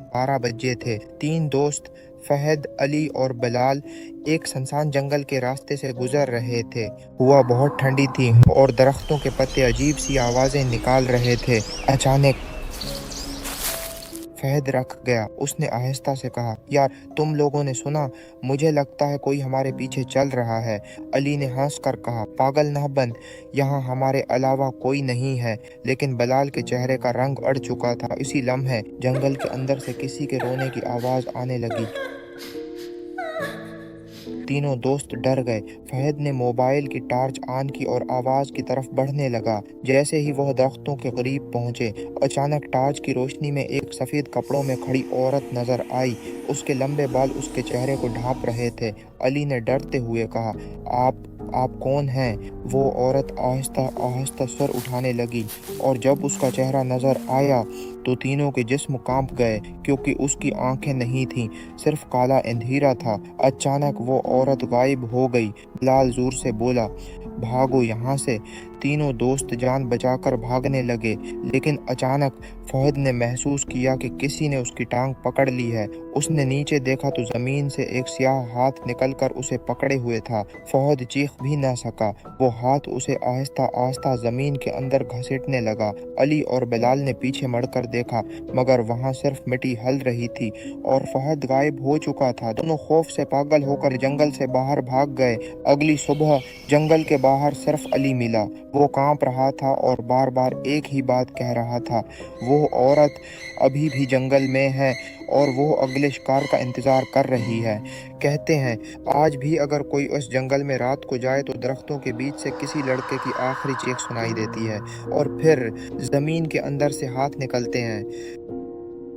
12 बजे थे। 3 दोस्त फहद, अली और बिलाल एक सुनसान जंगल के रास्ते से गुजर रहे थे। हवा बहुत ठंडी थी और दरख्तों के पत्ते अजीब सी आवाजें निकाल रहे थे। अचानक फहद रख गया। उसने आहिस्ता से कहा, यार तुम लोगों ने सुना? मुझे लगता है कोई हमारे पीछे चल रहा है। अली ने हंस कर कहा, पागल ना बन, यहाँ हमारे अलावा कोई नहीं है। लेकिन बिलाल के चेहरे का रंग अड़ चुका था। इसी लम्हे जंगल के अंदर से किसी के रोने की आवाज आने लगी। तीनों दोस्त डर गए। फहद ने मोबाइल की टार्च ऑन की और आवाज की तरफ बढ़ने लगा। जैसे ही वह दरख्तों के करीब पहुंचे, अचानक टार्च की रोशनी में एक सफेद कपड़ों में खड़ी औरत नजर आई। उसके लंबे बाल उसके चेहरे को ढांप रहे थे। अली ने डरते हुए कहा, आप कौन हैं? वो औरत आहिस्ता आहिस्ता सर उठाने लगी और जब उसका चेहरा नजर आया तो तीनों के जिस्म कांप गए, क्योंकि उसकी आंखें नहीं थीं, सिर्फ काला अंधेरा था। अचानक वो औरत गायब हो गई। बिलाल जोर से बोला, भागो यहाँ से। तीनों दोस्त जान बचाकर भागने लगे, लेकिन अचानक फहद ने महसूस किया कि किसी ने उसकी टांग पकड़ ली है। उसने नीचे देखा तो जमीन से एक स्याह हाथ निकलकर उसे पकड़े हुए था। फहद चीख भी न सका। वो हाथ उसे आहिस्ता आहिस्ता जमीन के अंदर घसीटने लगा। अली और बिलाल ने पीछे मुड़कर देखा, मगर वहां सिर्फ मिट्टी हल रही थी और फहद गायब हो चुका था। दोनों खौफ से पागल होकर जंगल से बाहर भाग गए। अगली सुबह जंगल के बाहर सिर्फ अली मिला। वो कांप रहा था और बार बार एक ही बात कह रहा था, वो औरत अभी भी जंगल में है और वो अगले शिकार का इंतजार कर रही है। कहते हैं आज भी अगर कोई उस जंगल में रात को जाए तो दरख्तों के बीच से किसी लड़के की आखिरी चीख सुनाई देती है और फिर जमीन के अंदर से हाथ निकलते हैं।